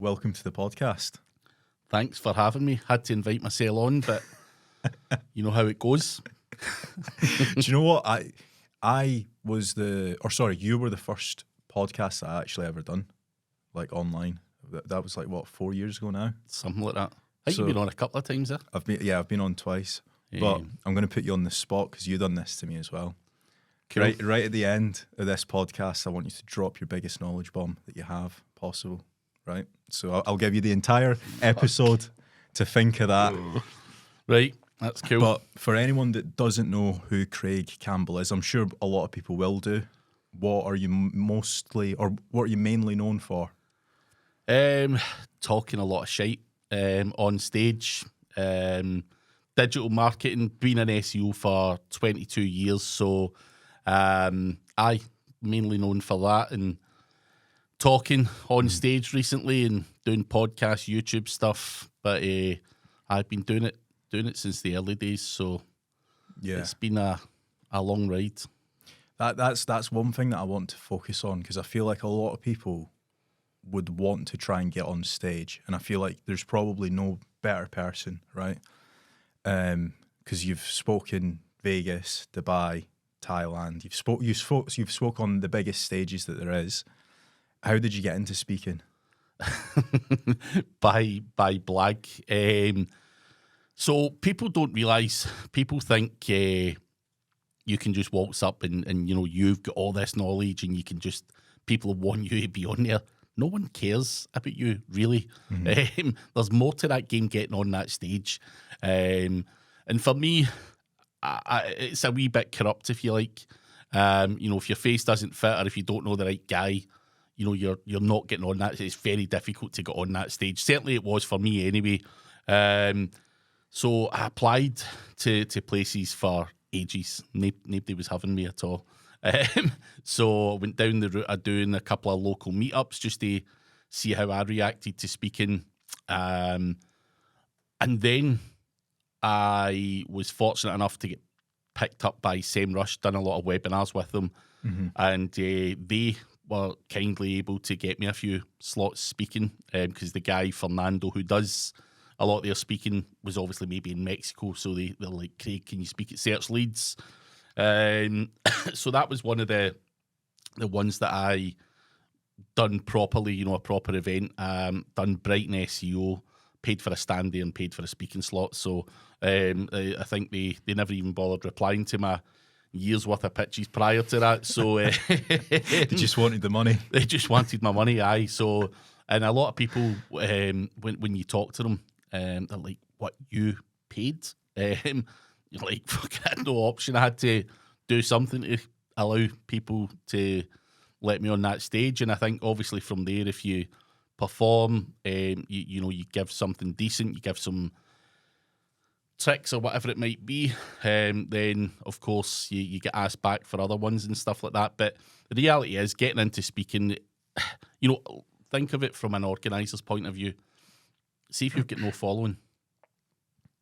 Welcome to the podcast. Thanks for having me. Had to invite myself on, but you know how it goes. Do you know what? You were the first podcast I actually ever done, like online. That was like, what, 4 years ago now? Something like that. I think you've been on a couple of times there. I've been on twice. But I'm going to put you on the spot because you've done this to me as well. Cool. Right at the end of this podcast, I want you to drop your biggest knowledge bomb that you have possible, right? So I'll give you the entire episode to think of that. Right, that's cool. But for anyone that doesn't know who Craig Campbell is, I'm sure a lot of people will do. What are you mainly known for? Talking a lot of shite on stage. Digital marketing, been an SEO for 22 years, so I mainly known for that and talking on stage recently and doing podcasts, YouTube stuff. But I've been doing it since the early days, so it's been a long ride. That's one thing that I want to focus on because I feel like a lot of people would want to try and get on stage, and I feel like there's probably no better person, right? Because you've spoken Vegas, Dubai, Thailand. You've spoke on the biggest stages that there is. How did you get into speaking? by blag. So people don't realise. People think you can just waltz up and you've got all this knowledge and people want you to be on there. No one cares about you, really. Mm-hmm. There's more to that game getting on that stage. And for me, it's a wee bit corrupt, if you like. If your face doesn't fit or if you don't know the right guy, you're not getting on that. It's very difficult to get on that stage. Certainly it was for me anyway. So I applied to places for ages. Nobody was having me at all. So I went down the route of doing a couple of local meetups just to see how I reacted to speaking. And then I was fortunate enough to get picked up by SEMrush, done a lot of webinars with them. Mm-hmm. And they were kindly able to get me a few slots speaking because the guy, Fernando, who does a lot of their speaking, was obviously maybe in Mexico. So they're like, Craig, can you speak at Search Leads? So that was one of the ones that I done properly, a proper event, done Brighton SEO, paid for a stand there and paid for a speaking slot. So I think they never even bothered replying to my years worth of pitches prior to that. So they just wanted the money. They just wanted my money, aye. So, and a lot of people, when you talk to them, they're like, what, you paid? You're like, fuck, I had no option. I had to do something to allow people to let me on that stage. And I think obviously from there, if you perform, you give something decent, you give some tricks or whatever it might be, then of course you get asked back for other ones and stuff like that. But the reality is, getting into speaking, think of it from an organiser's point of view. See if you've got no following.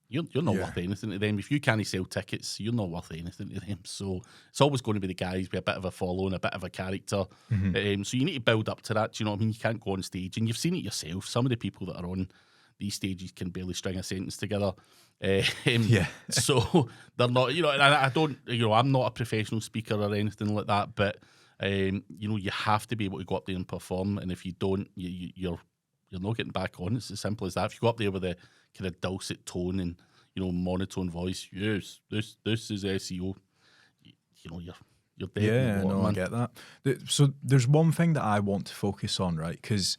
You're not worth anything to them. If you can't sell tickets, you're not worth anything to them. So it's always going to be the guys with a bit of a following, a bit of a character. Mm-hmm. So you need to build up to that. Do you know what I mean? You can't go on stage, and you've seen it yourself. Some of the people that are on these stages can barely string a sentence together. So they're not, and I don't, I'm not a professional speaker or anything like that, but, you have to be able to go up there and perform. And if you don't, you're not getting back on. It's as simple as that. If you go up there with a kind of dulcet tone and, monotone voice, yes, this is SEO, you're dead. Yeah, no, I get that. So there's one thing that I want to focus on, right? Because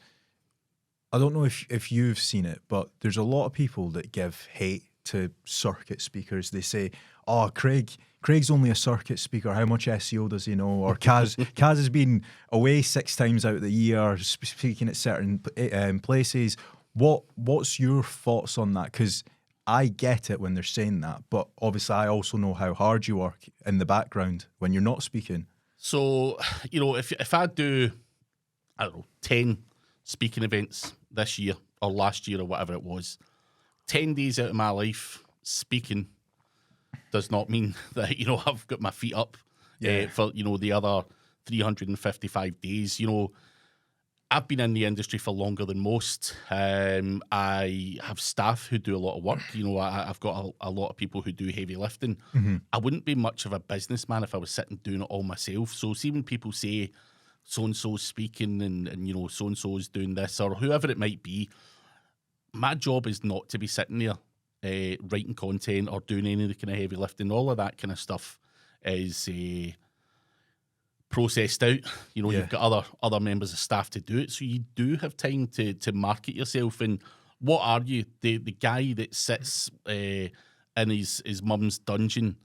I don't know if you've seen it, but there's a lot of people that give hate to circuit speakers. They say, oh, Craig's only a circuit speaker. How much SEO does he know? Or Kaz has been away 6 times out of the year speaking at certain places. What's your thoughts on that? Because I get it when they're saying that, but obviously I also know how hard you work in the background when you're not speaking. So, if I do, 10 speaking events this year or last year or whatever it was, 10 days out of my life speaking does not mean that, I've got my feet up for, the other 355 days. I've been in the industry for longer than most. I have staff who do a lot of work. You know, I've got a lot of people who do heavy lifting. I wouldn't be much of a businessman if I was sitting doing it all myself. So see when people say so-and-so's speaking and you know, so-and-so's doing this or whoever it might be, my job is not to be sitting there writing content or doing any of the kind of heavy lifting. All of that kind of stuff is processed out. You know, you've got other members of staff to do it, so you do have time to market yourself. And what are you, the guy that sits in his mum's dungeon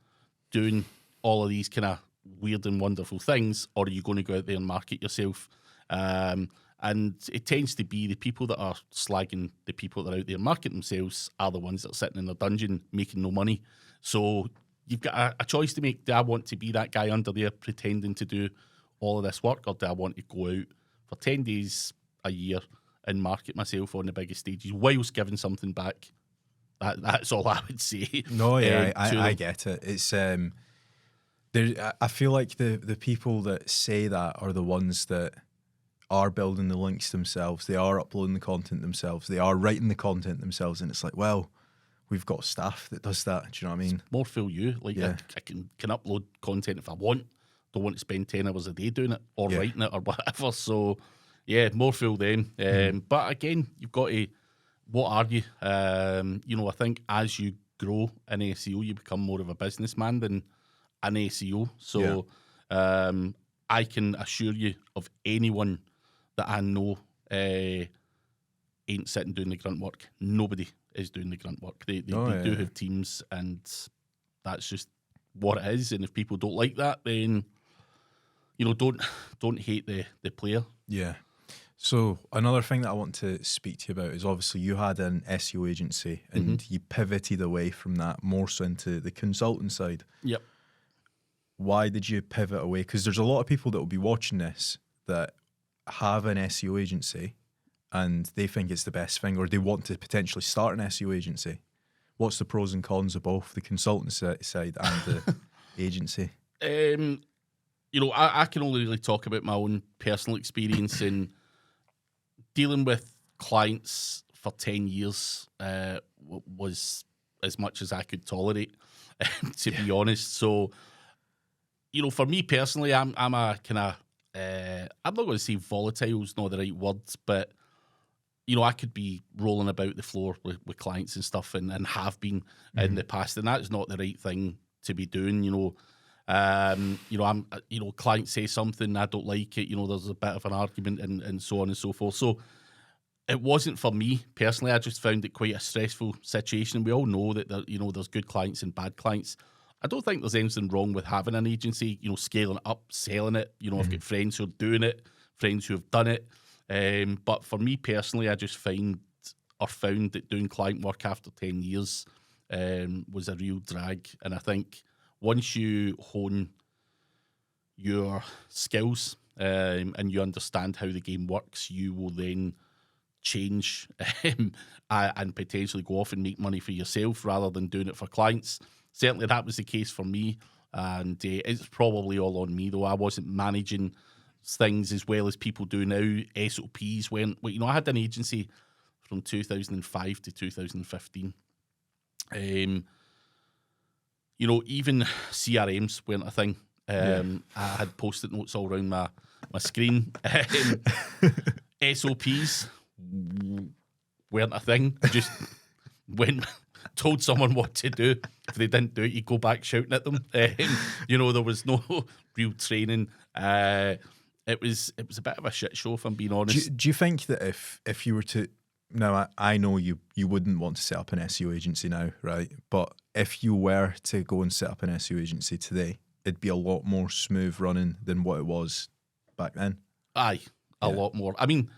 doing all of these kind of weird and wonderful things, or are you going to go out there and market yourself? And it tends to be the people that are slagging the people that are out there marketing themselves are the ones that are sitting in their dungeon making no money. So you've got a choice to make. Do I want to be that guy under there pretending to do all of this work, or do I want to go out for 10 days a year and market myself on the biggest stages whilst giving something back? That's all I would say. No, yeah, I get it. It's I feel like the people that say that are the ones that are building the links themselves. They are uploading the content themselves. They are writing the content themselves, and it's like, well, we've got staff that does that. Do you know what I mean? More fool you. Like, I can upload content if I want. Don't want to spend 10 hours a day doing it or writing it or whatever. So, yeah, more fool them. But again, you've got to, what are you? You know, I think as you grow in SEO, you become more of a businessman than an SEO. So, I can assure you of anyone that I know ain't sitting doing the grunt work. Nobody is doing the grunt work. They do have teams, and that's just what it is. And if people don't like that, then you know, don't hate the player. Yeah. So another thing that I want to speak to you about is obviously you had an SEO agency and you pivoted away from that more so into the consulting side. Yep. Why did you pivot away? Because there's a lot of people that will be watching this that have an SEO agency and they think it's the best thing, or they want to potentially start an SEO agency. What's the pros and cons of both the consulting side and the agency? You know, I can only really talk about my own personal experience in dealing with clients for 10 years was as much as I could tolerate, to be honest. So, you know, for me personally, I'm a kind of, I'm not going to say volatile is not the right words, but, you know, I could be rolling about the floor with clients and stuff and have been in the past, and that's not the right thing to be doing, you know. Clients say something, I don't like it, you know, there's a bit of an argument and so on and so forth. So it wasn't for me personally. I just found it quite a stressful situation. We all know that there's good clients and bad clients. I don't think there's anything wrong with having an agency, you know, scaling it up, selling it. You know, I've got friends who are doing it, friends who have done it. But for me personally, I just found that doing client work after 10 years was a real drag. And I think once you hone your skills and you understand how the game works, you will then change and potentially go off and make money for yourself rather than doing it for clients. Certainly that was the case for me, and it's probably all on me, though. I wasn't managing things as well as people do now. SOPs weren't, you know, I had an agency from 2005 to 2015. You know, even CRMs weren't a thing. I had post-it notes all around my screen. SOPs weren't a thing. Just told someone what to do. If they didn't do it, you go back shouting at them. You know, there was no real training. It was a bit of a shit show, if I'm being honest. Do you think that if you were to, now I know you wouldn't want to set up an SEO agency now, right? But if you were to go and set up an SEO agency today, it'd be a lot more smooth running than what it was back then. Aye, a lot more. I mean,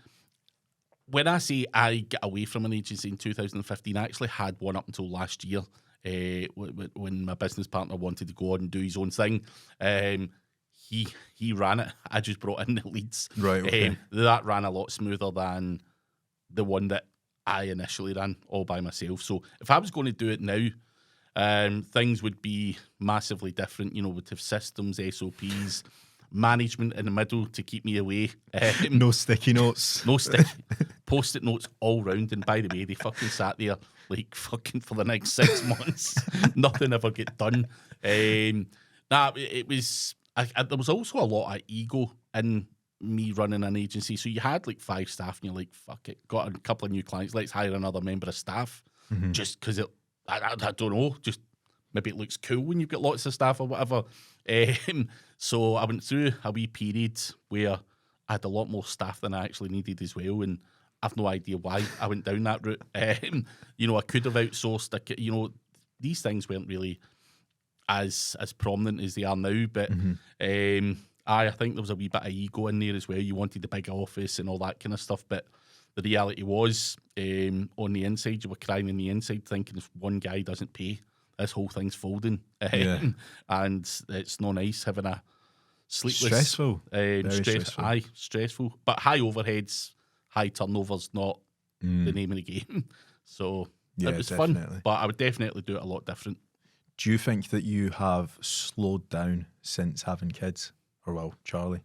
when I say I get away from an agency in 2015, I actually had one up until last year when my business partner wanted to go on and do his own thing. He ran it. I just brought in the leads. Right, okay. That ran a lot smoother than the one that I initially ran all by myself. So if I was going to do it now, things would be massively different. You know, we'd have systems, SOPs. management in the middle to keep me away. No sticky notes. No sticky post-it notes all round. And by the way, they fucking sat there like fucking for the next 6 months. Nothing ever get done. It was. There was also a lot of ego in me running an agency. So you had like 5 staff, and you're like, "Fuck it, got a couple of new clients. Let's hire another member of staff." Just because I don't know, just maybe it looks cool when you've got lots of staff or whatever. So I went through a wee period where I had a lot more staff than I actually needed as well, and I've no idea why I went down that route. I could have outsourced. These things weren't really as prominent as they are now, but I think there was a wee bit of ego in there as well. You wanted the big office and all that kind of stuff, but the reality was, on the inside, you were crying on the inside, thinking if one guy doesn't pay, this whole thing's folding. And it's not nice having a sleepless... Stressful. Very stressful. Aye, stressful. But high overheads, high turnovers, not the name of the game. So it was fun, but I would definitely do it a lot different. Do you think that you have slowed down since having kids? Or, well, Charlie?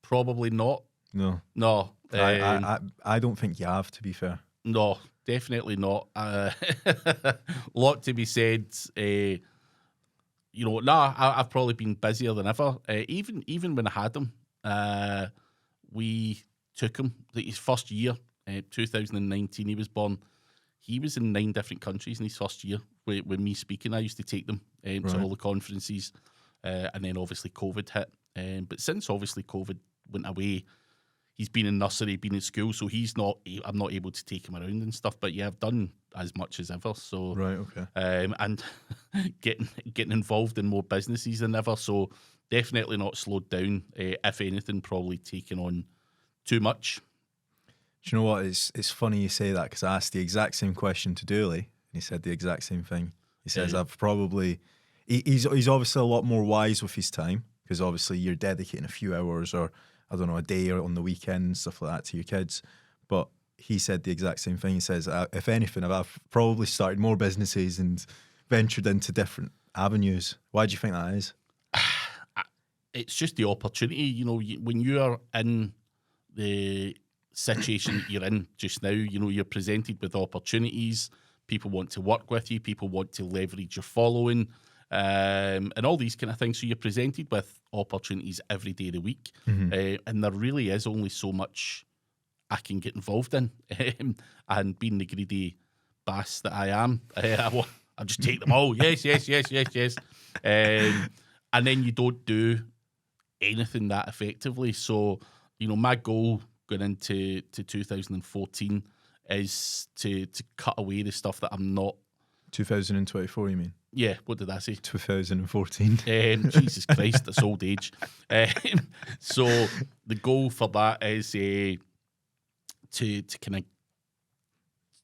Probably not. No. I don't think you have, to be fair. No, definitely not. Lot to be said. I've probably been busier than ever. Even when I had him, we took him his first year, 2019. He was born. He was in 9 different countries in his first year. With me speaking, I used to take them to all the conferences, and then obviously COVID hit. But since obviously COVID went away, he's been in nursery, been in school, so I'm not able to take him around and stuff. But yeah, I've done as much as ever. So right, okay. And getting involved in more businesses than ever. So definitely not slowed down. If anything, probably taken on too much. Do you know what? It's funny you say that, because I asked the exact same question to Dooley, and he said the exact same thing. He says, I've probably... He's obviously a lot more wise with his time, because obviously you're dedicating a few hours or, I don't know, a day or on the weekend, stuff like that to your kids. But he said the exact same thing. He says, if anything, I've probably started more businesses and ventured into different avenues. Why do you think that is? It's just the opportunity. When you are in the situation that you're in just now, you're presented with opportunities. People want to work with you. People want to leverage your following. And all these kind of things. So you're presented with opportunities every day of the week. And there really is only so much I can get involved in. And being the greedy bass that I am, I just take them all. Yes. And then you don't do anything that effectively. So, my goal going into 2014 is to cut away the stuff that I'm not. 2024, you mean? Yeah, what did I say? 2014. Jesus Christ, that's old age. So the goal for that is to kind of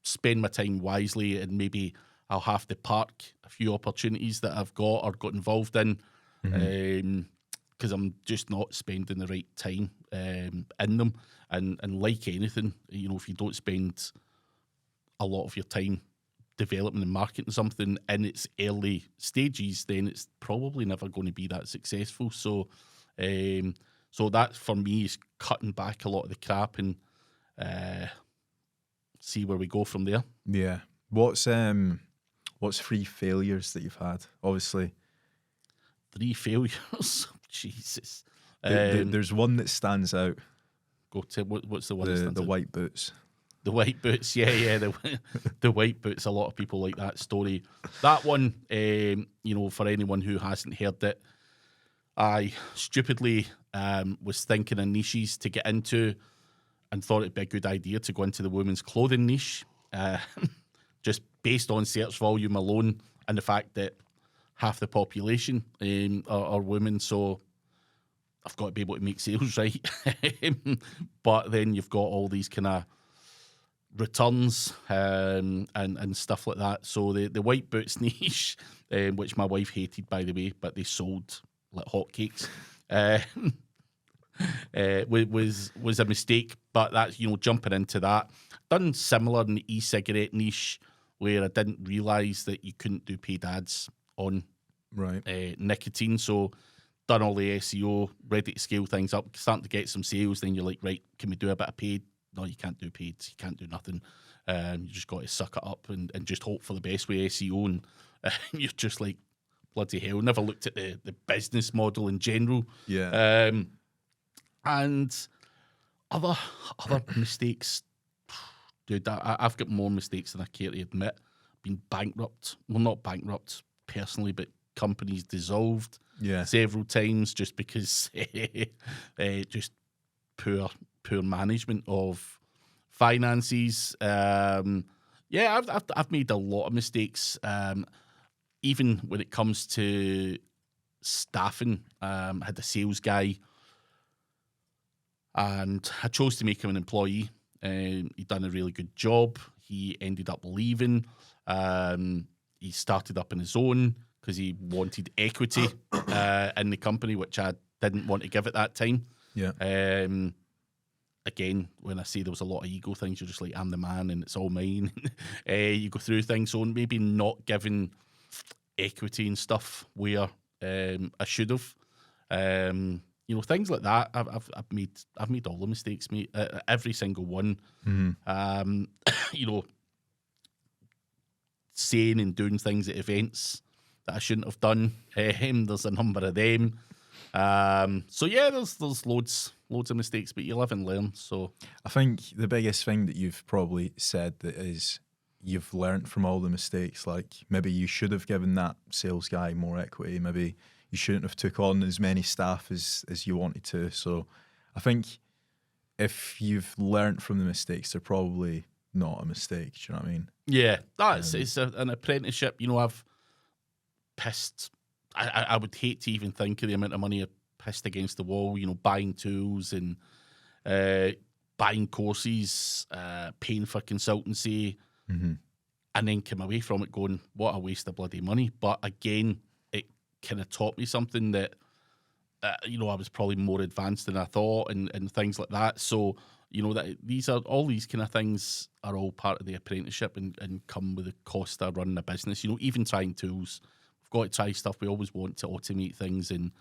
spend my time wisely, and maybe I'll have to park a few opportunities that I've got or got involved in, because I'm just not spending the right time in them. And like anything, if you don't spend a lot of your time developing and marketing something in its early stages, then it's probably never going to be that successful. So that for me is cutting back a lot of the crap and see where we go from there. Yeah. What's 3 failures that you've had? Obviously, 3 failures. Jesus. There's one that stands out. Go to what's the one? That stands the out? white boots. The white boots, yeah, the white boots. A lot of people like that story. That one, for anyone who hasn't heard it, I stupidly was thinking of niches to get into, and thought it'd be a good idea to go into the women's clothing niche, just based on search volume alone, and the fact that half the population are women, so I've got to be able to make sales right. But then you've got all these kind of returns and stuff like that. So the white boots niche, which my wife hated, by the way, but they sold like hotcakes, was a mistake. But that's, jumping into that. Done similar in the e-cigarette niche, where I didn't realise that you couldn't do paid ads on nicotine. So done all the SEO, ready to scale things up, starting to get some sales, then you're like, right, can we do a bit of paid? No, you can't do paid. You can't do nothing. You just got to suck it up and just hope for the best with SEO. And you're just like, bloody hell, never looked at the business model in general. Yeah. And other mistakes, dude, I've got more mistakes than I care to admit. Been bankrupt. Well, not bankrupt personally, but companies dissolved several times just because just poor management of finances. I've made a lot of mistakes. Even when it comes to staffing, I had a sales guy, and I chose to make him an employee. He'd done a really good job. He ended up leaving. He started up on his own because he wanted equity in the company, which I didn't want to give at that time. Yeah. Again, when I say there was a lot of ego things, you're just like, I'm the man and it's all mine. You go through things, so maybe not giving equity and stuff where I should have. Things like that. I've made all the mistakes, mate. Every single one. Mm-hmm. Saying and doing things at events that I shouldn't have done. There's a number of them. There's loads of mistakes, but you live and learn. So I think the biggest thing that you've probably said that is you've learnt from all the mistakes. Like maybe you should have given that sales guy more equity. Maybe you shouldn't have took on as many staff as you wanted to. So I think if you've learnt from the mistakes, they're probably not a mistake. Do you know what I mean? Yeah, it's an apprenticeship. I've pissed. I would hate to even think of the amount of money I pissed against the wall. Buying tools and buying courses, paying for consultancy, and then come away from it going, what a waste of bloody money. But again, it kind of taught me something that, I was probably more advanced than I thought and things like that. So, that these kind of things are all part of the apprenticeship and come with the cost of running a business. Even trying tools, we've got to try stuff. We always want to automate things. And,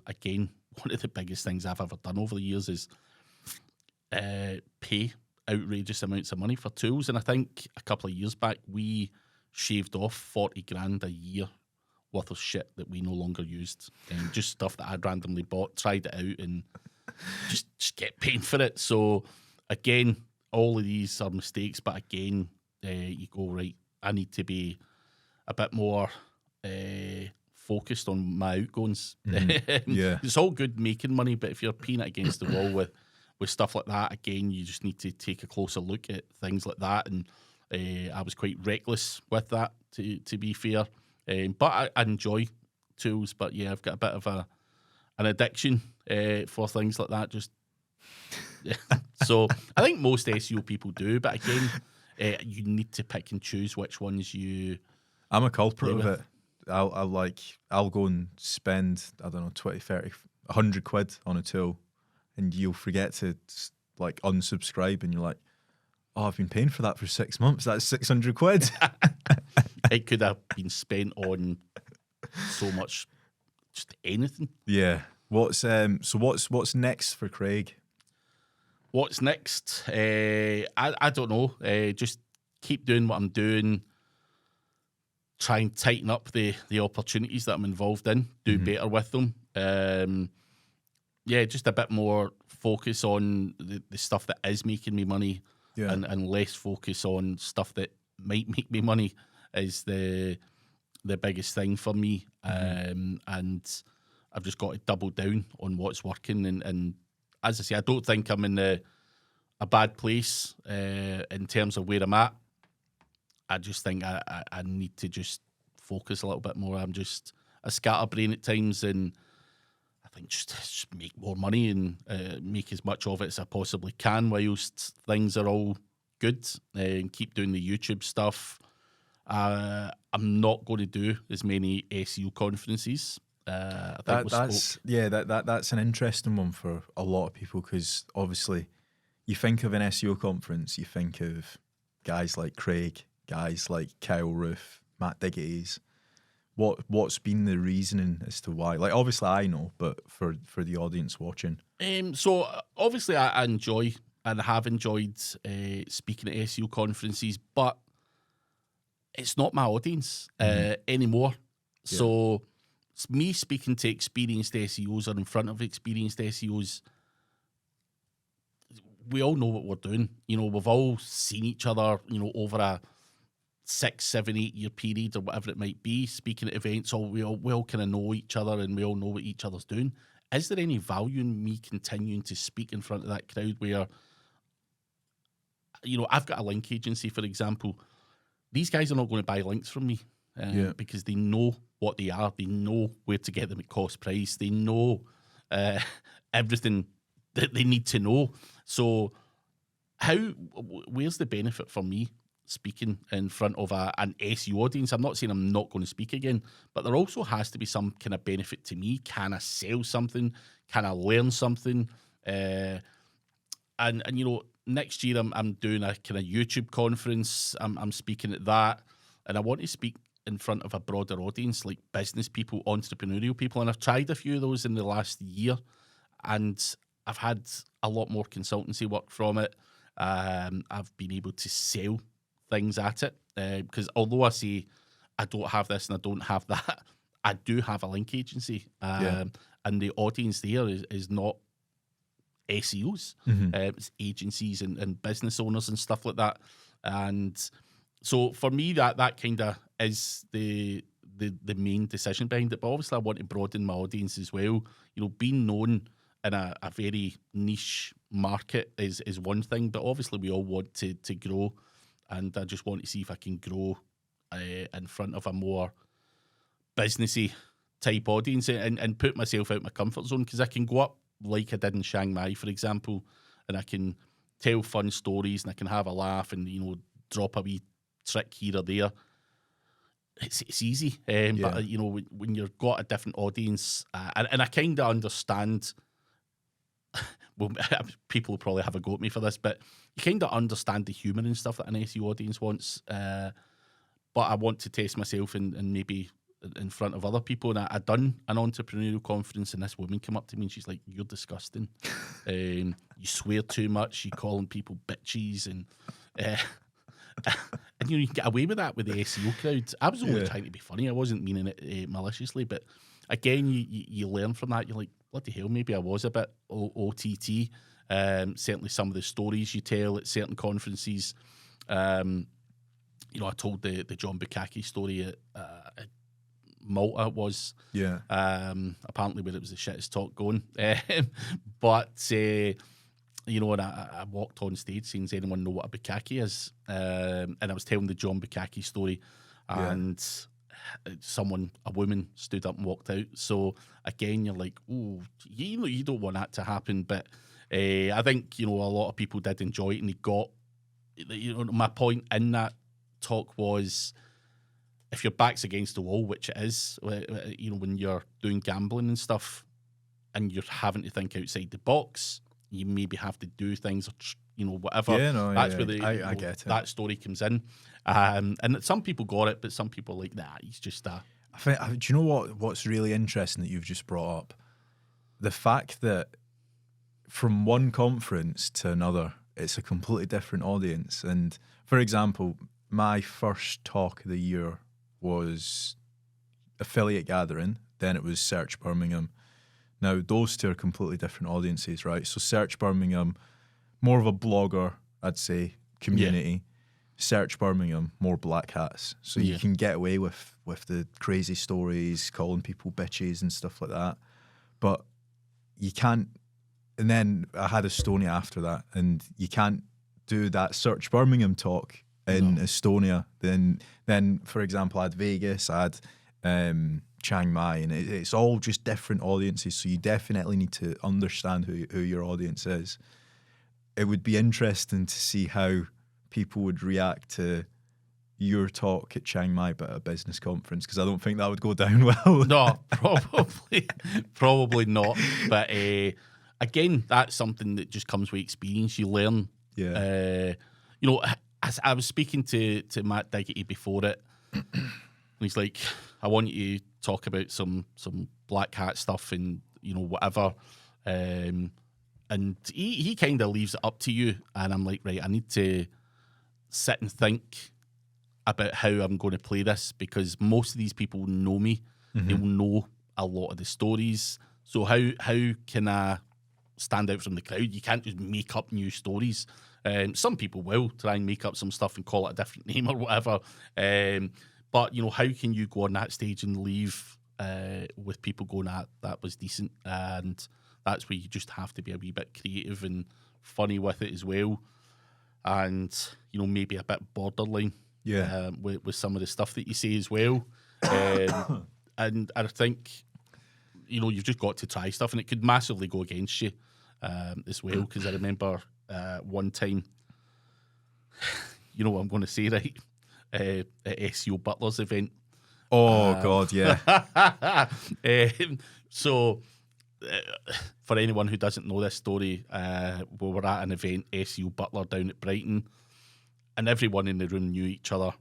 again, one of the biggest things I've ever done over the years is pay outrageous amounts of money for tools. And I think a couple of years back, we shaved off 40 grand a year worth of shit that we no longer used, and just stuff that I'd randomly bought, tried it out, and just get paying for it. So again, all of these are mistakes, but again, you go, right, I need to be a bit more focused on my outgoings. Yeah. It's all good making money, but if you're paying it against the wall with stuff like that, again, you just need to take a closer look at things like that. And I was quite reckless with that, to be fair. But I enjoy tools, but yeah, I've got a bit of an addiction for things like that. Just so I think most SEO people do, but again, you need to pick and choose which ones you. I'm a culprit of it. I'll go and spend, I don't know, 20, 30, 100 quid on a tool, and you'll forget to like unsubscribe, and you're like, oh, I've been paying for that for 6 months. That's 600 quid. It could have been spent on so much, just anything. Yeah. What's next for Craig? What's next? I don't know. Just keep doing what I'm doing. Try and tighten up the opportunities that I'm involved in. Do better with them. Just a bit more focus on the stuff that is making me money, and less focus on stuff that might make me money is the biggest thing for me. And I've just got to double down on what's working. And as I say, I don't think I'm in a bad place in terms of where I'm at. I just think I need to just focus a little bit more. I'm just a scatterbrain at times, and I think just make more money and make as much of it as I possibly can whilst things are all good, and keep doing the YouTube stuff. I'm not going to do as many SEO conferences. That's an interesting one for a lot of people, because obviously you think of an SEO conference, you think of guys like Craig, guys like Kyle Roof, Matt Diggity's. What's been the reasoning as to why? Like, obviously I know, but for the audience watching. So obviously I enjoy and have enjoyed speaking at SEO conferences, but it's not my audience anymore. Yeah. So me speaking to experienced SEOs or in front of experienced SEOs, we all know what we're doing. You know, we've all seen each other, you know, over a 6, 7, 8 year period or whatever it might be, speaking at events. We all kind of know each other and we all know what each other's doing. Is there any value in me continuing to speak in front of that crowd where, you know, I've got a link agency, for example. These guys are not going to buy links from me because they know what they are. They know where to get them at cost price. They know everything that they need to know. So where's the benefit for me speaking in front of an SEO audience? I'm not saying I'm not going to speak again, but there also has to be some kind of benefit to me. Can I sell something? Can I learn something? And you know, next year I'm doing a kind of YouTube conference. I'm speaking at that, and I want to speak in front of a broader audience, like business people, entrepreneurial people. And I've tried a few of those in the last year, and I've had a lot more consultancy work from it. I've been able to sell things at it because although I say I don't have this and I don't have that, I do have a link agency, and the audience there is not SEOs, it's agencies and business owners and stuff like that. And so for me, that kind of is the main decision behind it. But obviously, I want to broaden my audience as well. You know, being known in a very niche market is one thing, but obviously we all want to grow, and I just want to see if I can grow in front of a more businessy type audience and put myself out my comfort zone, because I can go up like I did in Chiang Mai, for example, and I can tell fun stories and I can have a laugh and, you know, drop a wee trick here or there. It's easy, but you know, when you've got a different audience, and I kind of understand. Well, people will probably have a go at me for this, but you kind of understand the humour and stuff that an SEO audience wants. But I want to test myself and maybe in front of other people. And I done an entrepreneurial conference, and this woman came up to me and she's like, "You're disgusting. You swear too much. You calling people bitches and." And you know, you can get away with that with the SEO crowd. I was only trying to be funny. I wasn't meaning it maliciously. But again, you learn from that. You're like, bloody hell, maybe I was a bit OTT. Certainly some of the stories you tell at certain conferences. You know, I told the John Bukkake story at Malta was. Yeah. Apparently where it was the shittest talk going. But... you know, and I walked on stage saying, does anyone know what a bukkake is? And I was telling the John Bukkake story, and a woman stood up and walked out. So again, you're like, oh, you don't want that to happen. But I think, you know, a lot of people did enjoy it, and they got, you know, my point in that talk was, if your back's against the wall, which it is, you know, when you're doing gambling and stuff, and you're having to think outside the box, you maybe have to do things, you know, whatever. That's where I get it. That story comes in. And some people got it, but some people are like, nah, he's just a... I think, do you know what's really interesting that you've just brought up? The fact that from one conference to another, it's a completely different audience. And for example, my first talk of the year was Affiliate Gathering, then it was Search Birmingham. Now, those two are completely different audiences, right? So Search Birmingham, more of a blogger, I'd say, community. Yeah. Search Birmingham, more black hats. So you can get away with the crazy stories, calling people bitches and stuff like that. But you can't... And then I had Estonia after that, and you can't do that Search Birmingham talk in Estonia. Then, for example, I had Vegas, I had... Chiang Mai, and it's all just different audiences, so you definitely need to understand who your audience is. It would be interesting to see how people would react to your talk at Chiang Mai but at a business conference, because I don't think that would go down well. No, probably not. But again, that's something that just comes with experience. You learn. Yeah. You know, as I was speaking to Matt Diggity before it, he's like, I want you to talk about some black hat stuff and, whatever. And he kind of leaves it up to you. And I'm like, right, I need to sit and think about how I'm going to play this, because most of these people know me. They'll know a lot of the stories. So how can I stand out from the crowd? You can't just make up new stories. Some people will try and make up some stuff and call it a different name or whatever. But, how can you go on that stage and leave with people going, that was decent? And that's where you just have to be a wee bit creative and funny with it as well. And, maybe a bit borderline with some of the stuff that you say as well. And I think, you've just got to try stuff, and it could massively go against you as well. Because I remember one time, what I'm going to say, right? At SEO Butler's event. Oh, God, yeah. So, for anyone who doesn't know this story, we were at an event, SEO Butler, down at Brighton, and everyone in the room knew each other.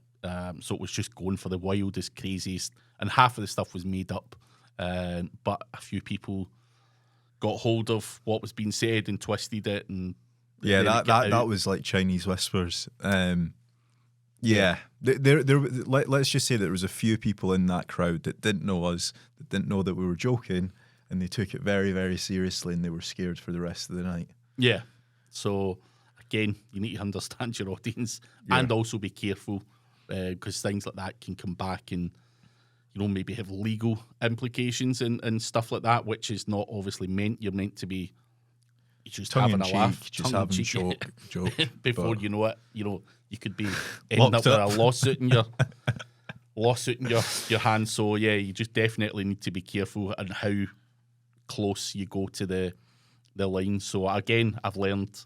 So it was just going for the wildest, craziest, and half of the stuff was made up. But a few people got hold of what was being said and twisted it, and that was like Chinese whispers. Yeah, let's just say that there was a few people in that crowd that didn't know us, that didn't know that we were joking, and they took it very, very seriously, and they were scared for the rest of the night. Yeah. So again, you need to understand your audience and also be careful, because things like that can come back and maybe have legal implications and stuff like that, which is not obviously meant. You're meant to be just tongue having a laugh, just having a joke. Before you know it, you could be ending up with a lawsuit in your your hand. So yeah, you just definitely need to be careful on how close you go to the line. So again, I've learned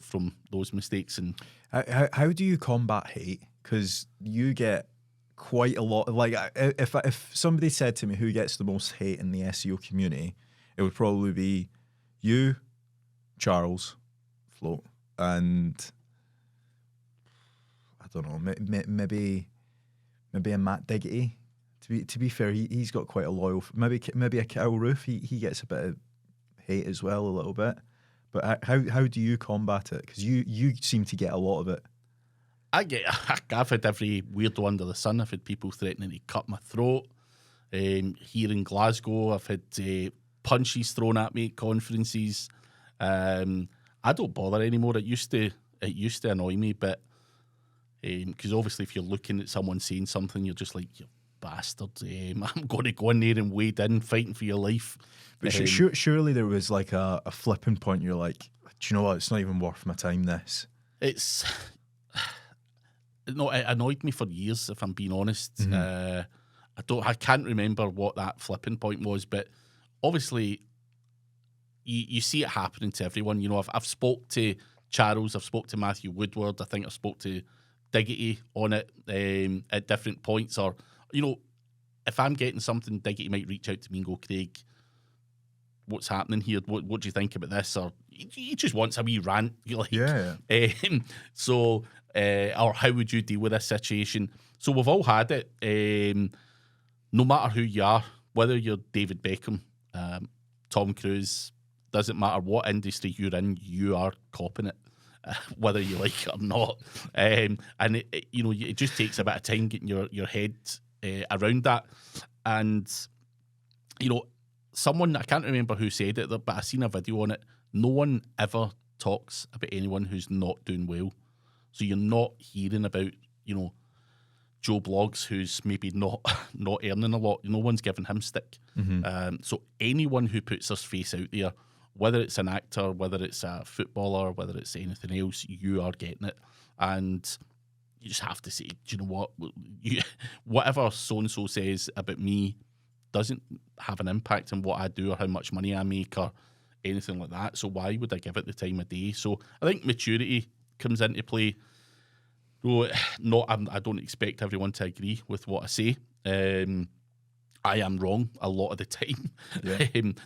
from those mistakes. And how do you combat hate? Because you get quite a lot. Like if somebody said to me who gets the most hate in the SEO community, it would probably be you, Charles, Float, and I don't know, maybe a Matt Diggity. To be fair, he's got quite a loyal. Maybe a Kyle Roof. He gets a bit of hate as well, a little bit. But how do you combat it? Because you seem to get a lot of it. I've had every weirdo under the sun. I've had people threatening to cut my throat. Here in Glasgow, I've had punches thrown at me at conferences. I don't bother anymore. It used to annoy me, but because obviously if you're looking at someone saying something, you're just like, you bastard. I'm going to go in there and wade in, fighting for your life. But surely there was like a flipping point. You're like, do you know what? It's not even worth my time. This. No, it annoyed me for years, if I'm being honest. I can't remember what that flipping point was, but obviously you see it happening to everyone. I've spoke to Charles, I've spoke to Matthew Woodward, I think I've spoke to Diggity on it at different points. Or, if I'm getting something, Diggity might reach out to me and go, Craig, what's happening here? What do you think about this? Or he just wants a wee rant. You're like, or how would you deal with this situation? So we've all had it. No matter who you are, whether you're David Beckham, Tom Cruise, doesn't matter what industry you're in, you are copping it, whether you like it or not. And it just takes a bit of time getting your head around that. And someone, I can't remember who said it, but I seen a video on it. No one ever talks about anyone who's not doing well. So you're not hearing about, Joe Bloggs, who's maybe not earning a lot. No one's giving him stick. So anyone who puts their face out there, whether it's an actor, whether it's a footballer, whether it's anything else, you are getting it. And you just have to say, do you know what? Whatever so-and-so says about me doesn't have an impact on what I do or how much money I make or anything like that. So why would I give it the time of day? So I think maturity comes into play. I don't expect everyone to agree with what I say. I am wrong a lot of the time.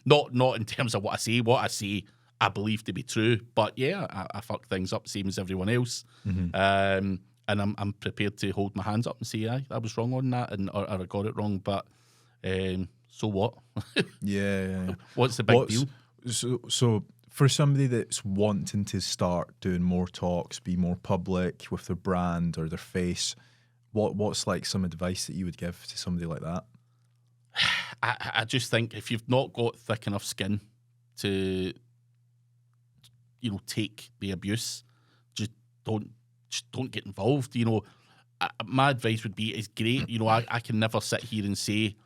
Not in terms of what I say. What I say, I believe to be true. But yeah, I fuck things up, same as everyone else. And and I'm prepared to hold my hands up and say, I was wrong on that, or I got it wrong. But so what? Yeah. What's the big deal? So for somebody that's wanting to start doing more talks, be more public with their brand or their face, what's like some advice that you would give to somebody like that? I just think if you've not got thick enough skin to, take the abuse, just don't get involved. My advice would be, it's great. I can never sit here and say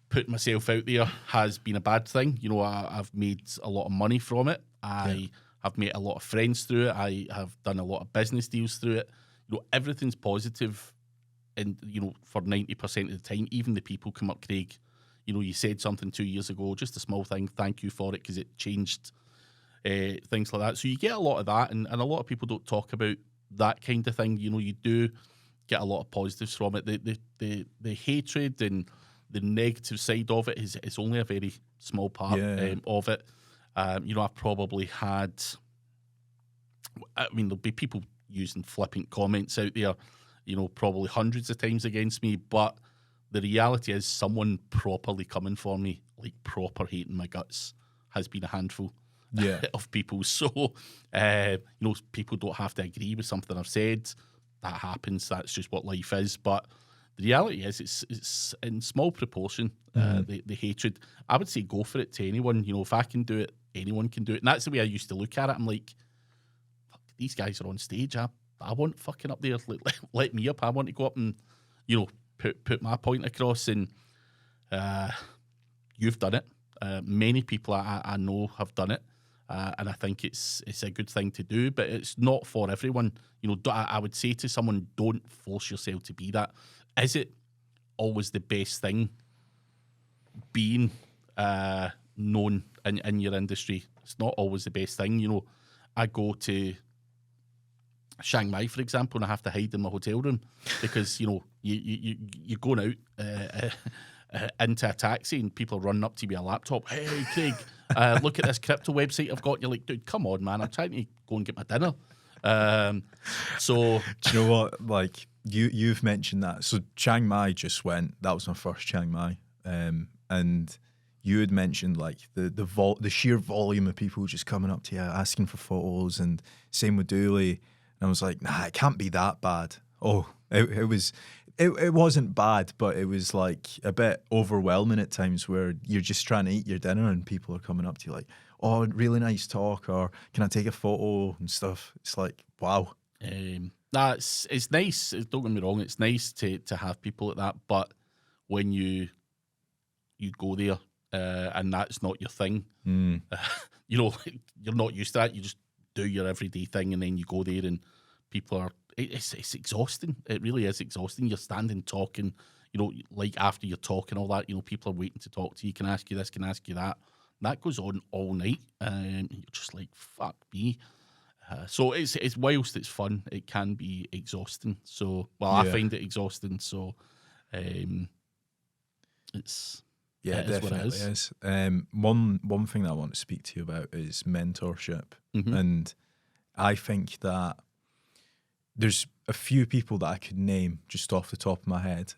putting myself out there has been a bad thing. I've made a lot of money from it. I have made a lot of friends through it. I have done a lot of business deals through it. Everything's positive. And, for 90% of the time, even the people come up, Craig, you said something 2 years ago, just a small thing, thank you for it, because it changed things like that. So you get a lot of that, and a lot of people don't talk about that kind of thing. You do get a lot of positives from it. The hatred and the negative side of it is only a very small part of it. I've probably had, there'll be people using flippant comments out there, probably hundreds of times against me, but the reality is someone properly coming for me, like proper hating my guts, has been a handful of people. So, people don't have to agree with something I've said. That happens. That's just what life is. But the reality is it's in small proportion, the hatred. I would say go for it to anyone. If I can do it, anyone can do it. And that's the way I used to look at it. I'm like, fuck, these guys are on stage. I want fucking up there. Let me up. I want to go up and, put my point across. And you've done it. Many people I know have done it. And I think it's a good thing to do, but it's not for everyone. I would say to someone, don't force yourself to be that. Is it always the best thing being known in your industry? It's not always the best thing. I go to Chiang Mai, for example, and I have to hide in my hotel room because, you're going out into a taxi and people are running up to you with a laptop. Hey, Craig, look at this crypto website I've got. You're like, dude, come on, man. I'm trying to go and get my dinner. So do you know what? Like you've mentioned that. So Chiang Mai just went. That was my first Chiang Mai, and you had mentioned like the sheer volume of people just coming up to you asking for photos, and same with Dooley. And I was like, nah, it can't be that bad. Oh, it was. It wasn't bad, but it was like a bit overwhelming at times where you're just trying to eat your dinner and people are coming up to you like, oh, really nice talk, or can I take a photo and stuff. It's like, wow. It's nice. Don't get me wrong. It's nice to have people like that. But when you go there and that's not your thing, you're not used to that. You just do your everyday thing and then you go there and people are, it's exhausting. It really is exhausting. You're standing talking, like after you're talking all that, people are waiting to talk to you. Can I ask you this? Can I ask you that? And that goes on all night. And you're just like, fuck me. So it's whilst it's fun, it can be exhausting. So, I find it exhausting. So it's... Yeah, it definitely is. One thing that I want to speak to you about is mentorship. And I think that there's a few people that I could name just off the top of my head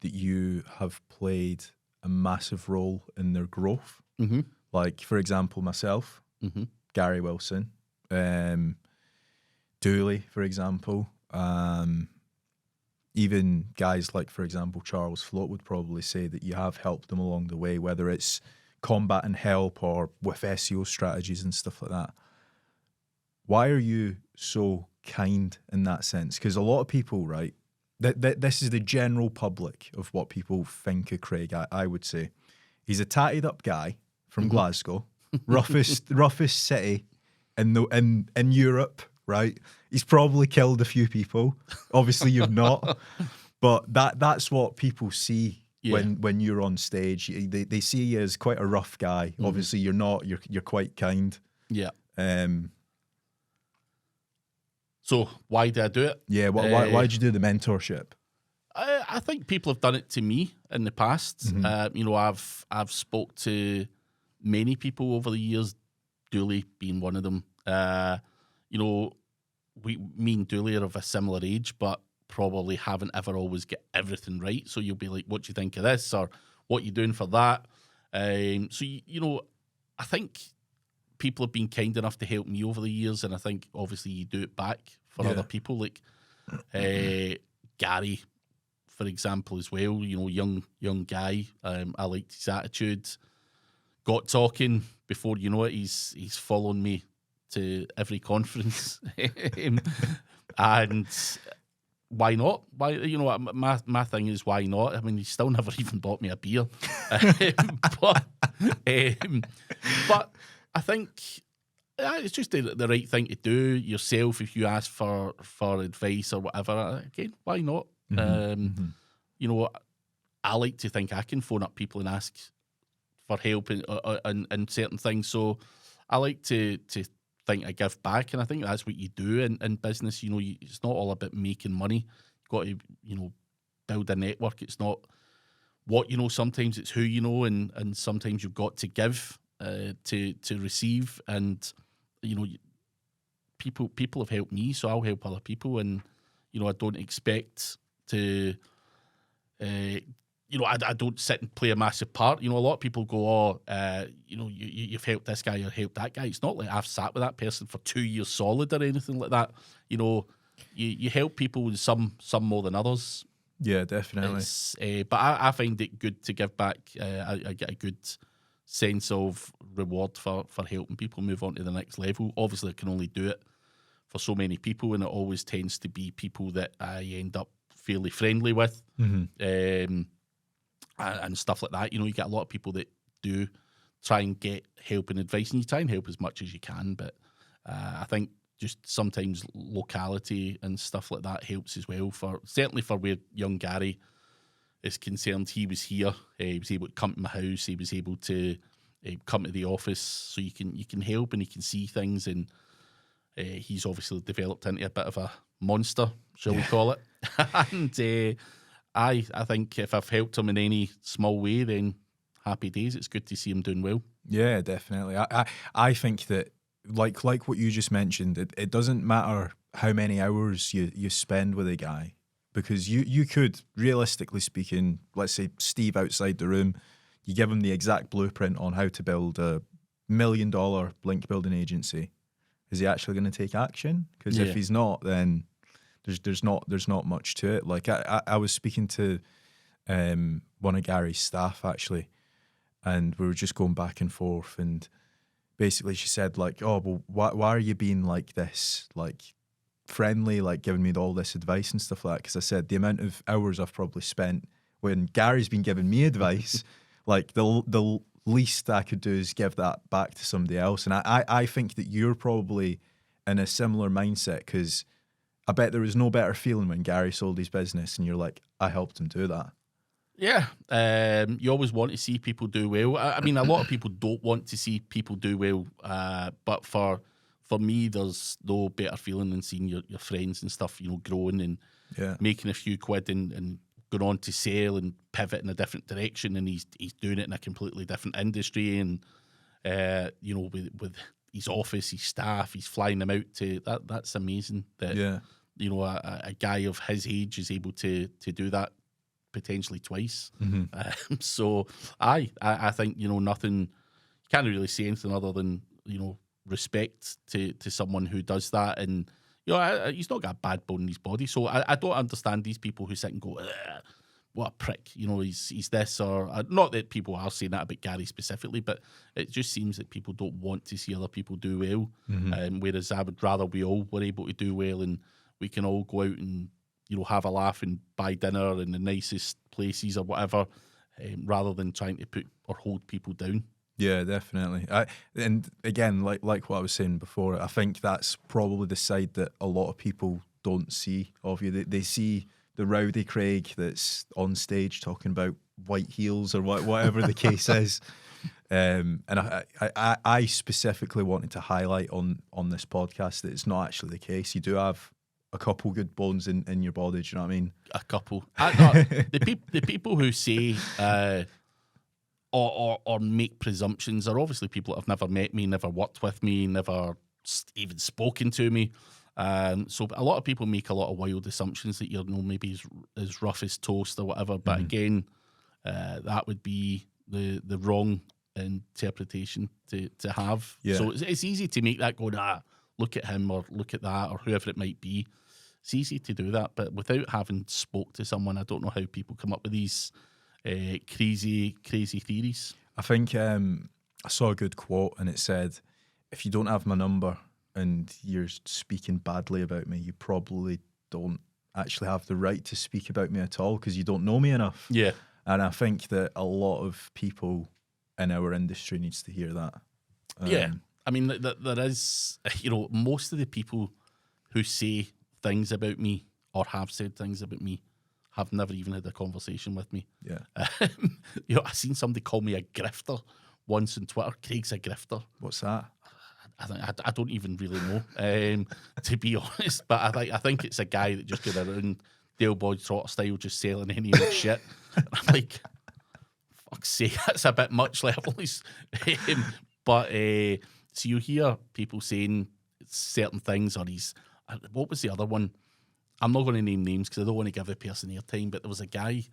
that you have played a massive role in their growth. Like, for example, myself, Gary Wilson, Dooley, for example, even guys like, for example, Charles Float would probably say that you have helped them along the way, whether it's combat and help or with SEO strategies and stuff like that. Why are you so kind in that sense? Because a lot of people, right, this is the general public of what people think of Craig. I would say he's a tatted up guy from Glasgow, roughest city in Europe, right? He's probably killed a few people. Obviously, you've not, but that's what people see when you're on stage. They see you as quite a rough guy. Obviously, you're not. You're quite kind. Yeah. So why did I do it? Yeah, why did you do the mentorship? I think people have done it to me in the past. I've spoke to many people over the years, Dooley being one of them. me and Dooley are of a similar age, but probably haven't ever always get everything right. So you'll be like, what do you think of this? Or what you doing for that? So, you know, I think people have been kind enough to help me over the years, and I think obviously you do it back for other people. Like Gary, for example, as well. You know, young guy. I liked his attitude. Got talking before you know it. He's following me to every conference, and why not? Why, you know, my thing is why not? I mean, he still never even bought me a beer, but I think it's just the right thing to do yourself. If you ask for advice or whatever, again, why not? You know, I like to think I can phone up people and ask for help in certain things. So I like to think I give back, and I think that's what you do in business. You know, it's not all about making money. You've got to, you know, build a network. It's not what you know. Sometimes it's who you know, and sometimes you've got to give to receive. And you know, people have helped me, so I'll help other people. And you know, I don't expect to. You know, I don't sit and play a massive part. You know, a lot of people go, you know, you've helped this guy or helped that guy. It's not like I've sat with that person for 2 years solid or anything like that. You know, you help people with some more than others. Yeah, definitely. But I find it good to give back. I get a good sense of reward for helping people move on to the next level. Obviously, I can only do it for so many people, and it always tends to be people that I end up fairly friendly with. And stuff like that. You know, you get a lot of people that do try and get help and advice, and you try and help as much as you can. But I think just sometimes locality and stuff like that helps as well. Certainly for where young Gary is concerned, he was here. He was able to come to my house. He was able to come to the office, so you can help and he can see things. And he's obviously developed into a bit of a monster, shall we call it? And I think if I've helped him in any small way, then happy days. It's good to see him doing well. Yeah, definitely. I think that like what you just mentioned, it doesn't matter how many hours you spend with a guy, because you could, realistically speaking, let's say Steve outside the room, you give him the exact blueprint on how to build a $1 million link building agency. Is he actually going to take action? Because if he's not, then there's not much to it. Like I was speaking to one of Gary's staff actually, and we were just going back and forth, and basically she said like, oh well, why are you being like this, like friendly, like giving me all this advice and stuff like that? Because I said the amount of hours I've probably spent when Gary's been giving me advice, like the least I could do is give that back to somebody else. And I think that you're probably in a similar mindset, because I bet there was no better feeling when Gary sold his business and you're like, I helped him do that. Yeah. You always want to see people do well. I mean, a lot of people don't want to see people do well. But for me, there's no better feeling than seeing your friends and stuff, you know, growing and making a few quid and going on to sell and pivot in a different direction. And he's doing it in a completely different industry. And, you know, with his office, his staff, he's flying them out to that's amazing that you know a guy of his age is able to do that potentially twice. So I think, you know, nothing, you can't really say anything other than, you know, respect to someone who does that. And you know, he's not got a bad bone in his body, so I don't understand these people who sit and go, what a prick, you know, he's this, or not that people are saying that about Gary specifically, but it just seems that people don't want to see other people do well. Whereas I would rather we all were able to do well, and we can all go out and, you know, have a laugh and buy dinner in the nicest places or whatever, rather than trying to put or hold people down. Yeah, definitely. And again, like what I was saying before, I think that's probably the side that a lot of people don't see of you. They see the rowdy Craig that's on stage talking about white heels or whatever the case is. And I specifically wanted to highlight on this podcast that it's not actually the case. You do have a couple good bones in your body. Do you know what I mean? A couple. The people who say or make presumptions are obviously people that have never met me, never worked with me, never even spoken to me. So a lot of people make a lot of wild assumptions that you're maybe as rough as toast or whatever. But again, that would be the wrong interpretation to have. Yeah. So it's easy to make that go, look at him or look at that or whoever it might be. It's easy to do that, but without having spoke to someone, I don't know how people come up with these crazy theories. I think I saw a good quote and it said, if you don't have my number and you're speaking badly about me, you probably don't actually have the right to speak about me at all because you don't know me enough. Yeah. And I think that a lot of people in our industry needs to hear that. Yeah. I mean, there is, most of the people who say things about me or have said things about me have never even had a conversation with me. Yeah. I seen somebody call me a grifter once on Twitter. Craig's a grifter. What's that? I don't even really know, to be honest. But I think it's a guy that just goes around Dale Boyd Trotter style, just selling any old shit. And I'm like, fuck's sake, that's a bit much levels. But so you hear people saying certain things, or what was the other one? I'm not going to name names because I don't want to give a person airtime, but there was a guy,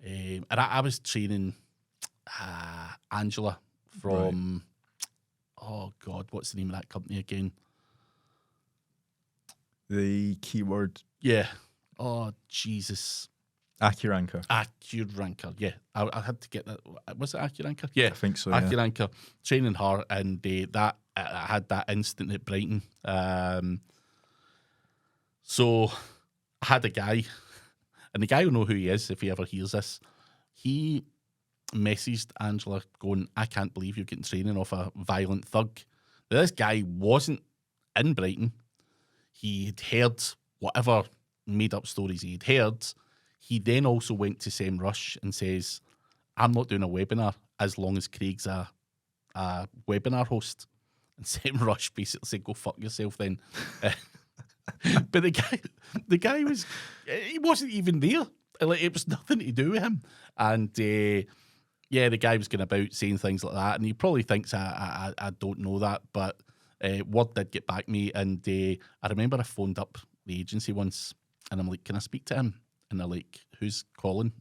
and I was training Angela from, oh God, what's the name of that company again? The keyword. Yeah. Oh, Jesus. AccuRanker. AccuRanker, yeah. I had to get that. Was it AccuRanker? Yeah. I think so, yeah. AccuRanker. Training her, and that I had that instant at Brighton. So I had a guy, and the guy will know who he is if he ever hears this. He messaged Angela going, I can't believe you're getting training off a violent thug. Now, this guy wasn't in Brighton. He had heard whatever made up stories he had heard. He then also went to SEMrush and says, I'm not doing a webinar as long as Craig's a webinar host. And SEMrush basically said, go fuck yourself then. But the guy he wasn't even there. Like, it was nothing to do with him. And the guy was going about saying things like that. And he probably thinks I don't know that. But word did get back to me. And I remember I phoned up the agency once and I'm like, can I speak to him? And they're like, who's calling?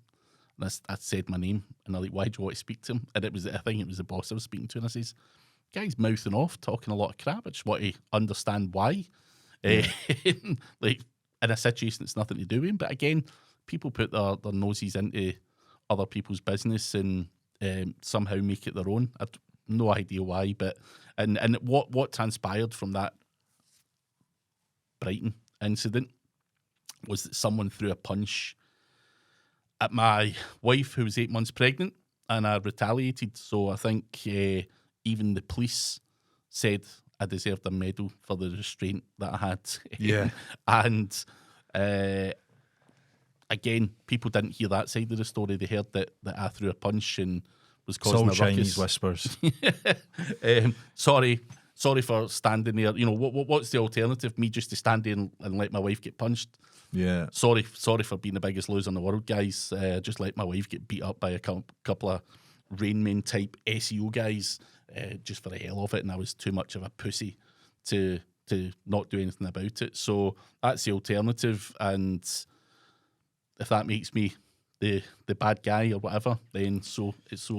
And I said my name. And they're like, why do you want to speak to him? And I think it was the boss I was speaking to. And I says, guy's mouthing off, talking a lot of crap. I just want to understand why. Like, in a situation that's nothing to do with him. But again, people put their noses into other people's business and somehow make it their own. I've no idea why, but and what transpired from that Brighton incident was that someone threw a punch at my wife who was 8 months pregnant, and I retaliated. So I think even the police said I deserved a medal for the restraint that I had. Yeah. And again, people didn't hear that side of the story. They heard that I threw a punch and was causing a ruckus. Chinese whispers. Sorry for standing there. What's the alternative? Me just to stand there and let my wife get punched? Yeah. Sorry for being the biggest loser in the world, guys. Just let my wife get beat up by a couple of Rainman type SEO guys just for the hell of it, and I was too much of a pussy to not do anything about it. So that's the alternative, and if that makes me the bad guy or whatever, then so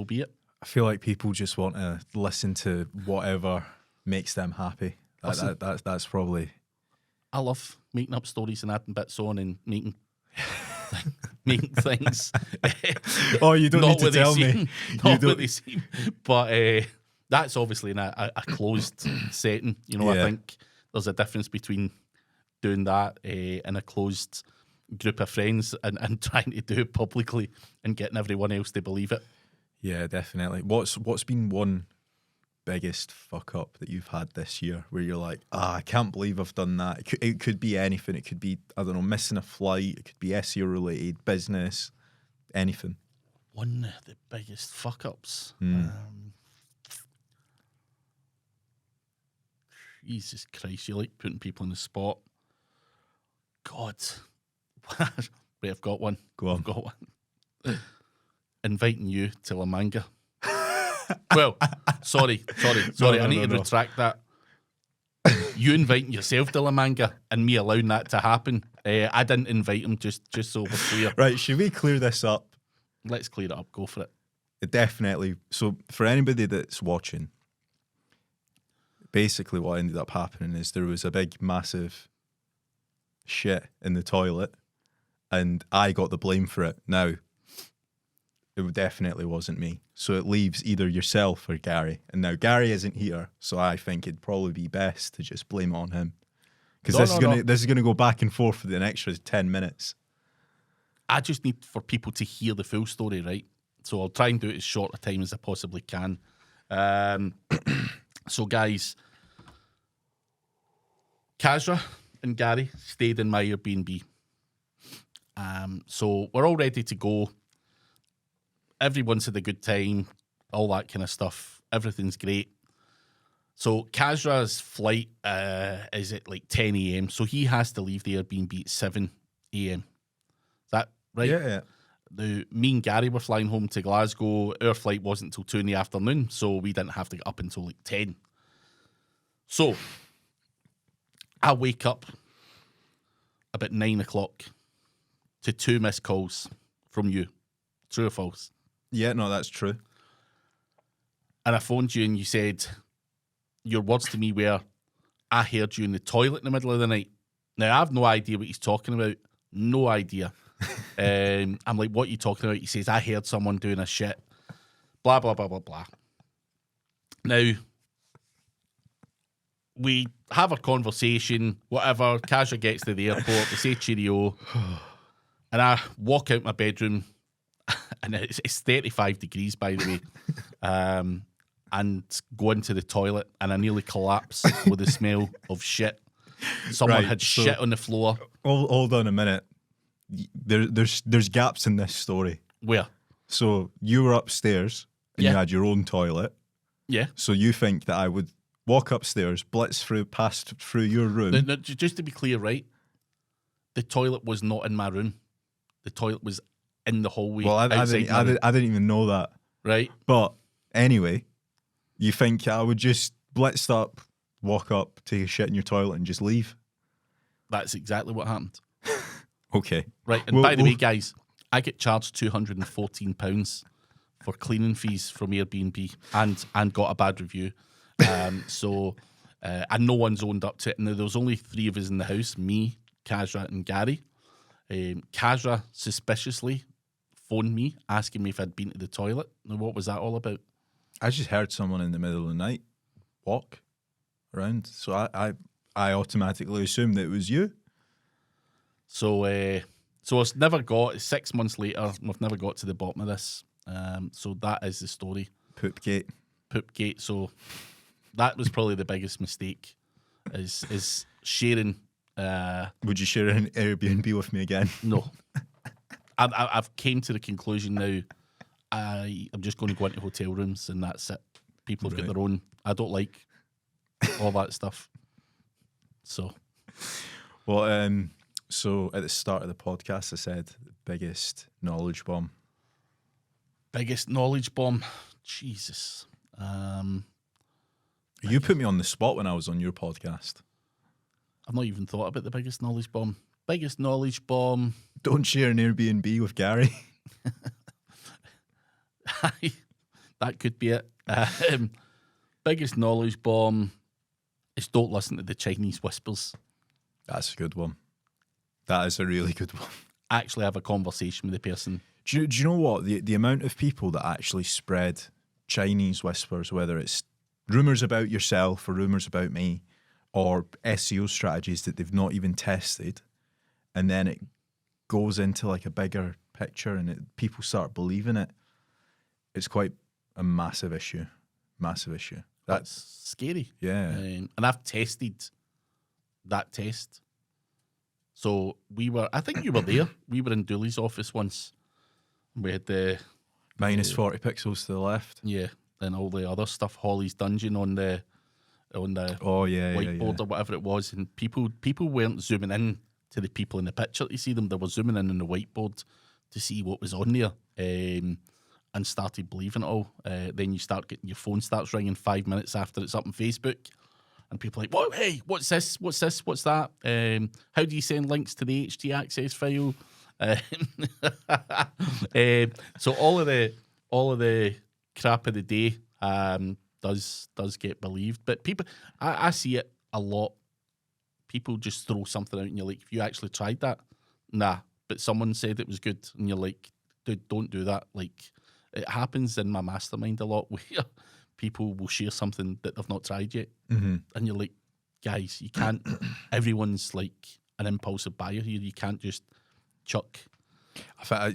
be it. I feel like people just want to listen to whatever makes them happy. That's probably... I love making up stories and adding bits on and making things. Oh, you don't need to tell me. Not what they seem. But that's obviously in a closed setting. I think there's a difference between doing that in a closed group of friends and trying to do it publicly and getting everyone else to believe it. Yeah, definitely. What's been one biggest fuck up that you've had this year where you're like, I can't believe I've done that? It could be anything. It could be, I don't know, missing a flight. It could be SEO related, business, anything. One of the biggest fuck ups. Jesus Christ, you like putting people on the spot. God. Wait, I've got one. Go on. I've got one. Inviting you to La Manga. Well, sorry. I need to retract that. You inviting yourself, Dillamanga, and me allowing that to happen. I didn't invite him, just so we're clear. Right, should we clear this up? Let's clear it up. Go for it. Definitely. So for anybody that's watching, basically what ended up happening is there was a big, massive shit in the toilet, and I got the blame for it. Now, it definitely wasn't me. So it leaves either yourself or Gary. And now Gary isn't here, so I think it'd probably be best to just blame it on him. Because this is gonna go back and forth for an extra 10 minutes. I just need for people to hear the full story, right? So I'll try and do it as short a time as I possibly can. So guys, Kazra and Gary stayed in my Airbnb. So we're all ready to go. Everyone's had a good time, all that kind of stuff. Everything's great. So Kazra's flight is at like 10 a.m. So he has to leave the Airbnb at 7 a.m. Is that right? Yeah. Me and Gary were flying home to Glasgow. Our flight wasn't until 2 in the afternoon, so we didn't have to get up until like 10. So I wake up about 9 o'clock to 2 missed calls from you. True or false? Yeah, no, that's true. And I phoned you and you said, your words to me were, I heard you in the toilet in the middle of the night. Now, I have no idea what he's talking about. No idea. I'm like, what are you talking about? He says, I heard someone doing a shit. Blah, blah, blah, blah, blah. Now, we have a conversation, whatever. Kazra gets to the airport. We say cheerio. And I walk out my bedroom. And it's 35 degrees, by the way. And go into the toilet, and I nearly collapse with the smell of shit. Someone had shit on the floor. Hold on a minute. There's gaps in this story. Where? So you were upstairs, and you had your own toilet. Yeah. So you think that I would walk upstairs, pass through your room? No, just to be clear, right? The toilet was not in my room. The toilet was in the hallway. Well, I didn't even know that. Right. But anyway, you think I would just blitzed up, walk up, take a shit in your toilet, and just leave? That's exactly what happened. Okay. Right. And by the way, guys, I get charged £214 for cleaning fees from Airbnb and got a bad review. And no one's owned up to it. Now, there was only 3 of us in the house, me, Kazra, and Gary. Kazra suspiciously phoned me asking me if I'd been to the toilet. Now, what was that all about? I just heard someone in the middle of the night walk around, so I automatically assumed that it was you. So it's never got. 6 months later, we've never got to the bottom of this. So that is the story. Poopgate. So that was probably the biggest mistake. Is sharing. Would you share an Airbnb with me again? No. I've came to the conclusion now. I'm just going to go into hotel rooms and that's it. People have got their own. I don't like all that stuff. So, well, so at the start of the podcast, I said biggest knowledge bomb. Biggest knowledge bomb. Jesus. You put me on the spot when I was on your podcast. I've not even thought about the biggest knowledge bomb. Biggest knowledge bomb. Don't share an Airbnb with Gary. That could be it. Biggest knowledge bomb is don't listen to the Chinese whispers. That's a good one. That is a really good one. Actually have a conversation with the person. Do you know what? The amount of people that actually spread Chinese whispers, whether it's rumours about yourself or rumours about me, or SEO strategies that they've not even tested, and then it goes into like a bigger picture and people start believing it, it's quite a massive issue. Massive issue. That's scary. Yeah. And I've tested that test. So I think you were there. We were in Dooley's office once. We had the minus 40 pixels to the left. Yeah. And all the other stuff, Holly's Dungeon on the whiteboard or whatever it was, and people weren't zooming in to the people in the picture to see them. They were zooming in on the whiteboard to see what was on there, and started believing it all. Then you start getting your phone starts ringing 5 minutes after it's up on Facebook, And people are like, "What? Hey, what's this? What's this? What's that? How do you send links to the HT access file?" So all of the crap of the day does get believed, but people, I see it a lot. People just throw something out, and you're like, "Have you actually tried that?" Nah, but someone said it was good, and you're like, "Dude, don't do that." Like, it happens in my mastermind a lot, where people will share something that they've not tried yet, and you're like, "Guys, you can't." Everyone's like an impulsive buyer here. You can't just chuck.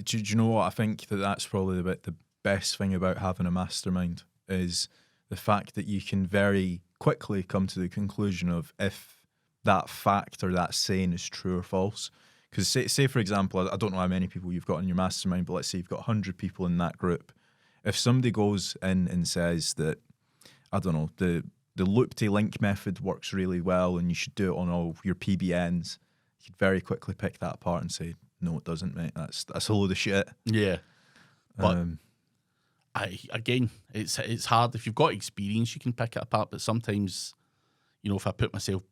Do you know what? I think that's probably the best thing about having a mastermind is the fact that you can very quickly come to the conclusion of if that fact or that saying is true or false. Because say for example, I don't know how many people you've got in your mastermind, but let's say you've got 100 people in that group. If somebody goes in and says that, I don't know, the loop-to-link method works really well and you should do it on all your PBNs, you could very quickly pick that apart and say, no, it doesn't, mate. That's a load of shit. Yeah. But again, it's hard. If you've got experience, you can pick it apart. But sometimes, if I put myself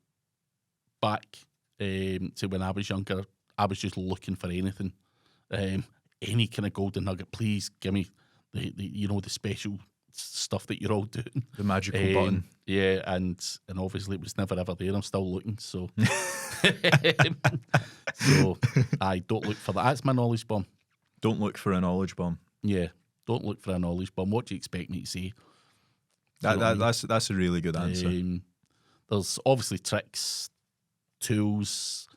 back to when I was younger, I was just looking for anything, any kind of golden nugget. Please give me the special stuff that you're all doing, the magical button. Yeah, and obviously it was never ever there. I'm still looking, so so I don't look for that. That's my knowledge bomb. Don't look for a knowledge bomb. Yeah, don't look for a knowledge bomb. What do you expect me to say? That's a really good answer. There's obviously tricks, tools,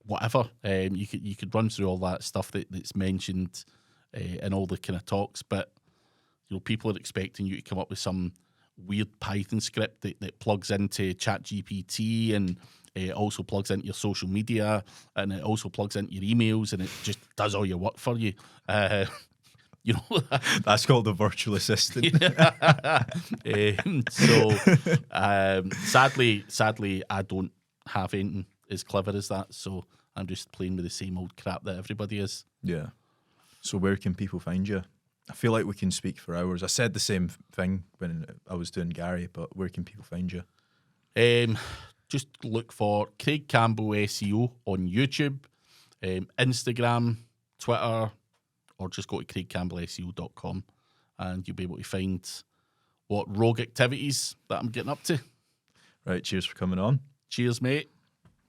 whatever. You could run through all that stuff that's mentioned in all the kind of talks, but people are expecting you to come up with some weird Python script that plugs into ChatGPT and also plugs into your social media, and it also plugs into your emails, and it just does all your work for you. That's called the virtual assistant. Sadly, I don't have anything as clever as that, so I'm just playing with the same old crap that everybody is. Yeah. So where can people find you? I feel like we can speak for hours. I said the same thing when I was doing Gary, but where can people find you? Just look for Craig Campbell SEO on YouTube, Instagram, Twitter, or just go to craigcampbellseo.com and you'll be able to find what rogue activities that I'm getting up to. Right, cheers for coming on. Cheers, mate.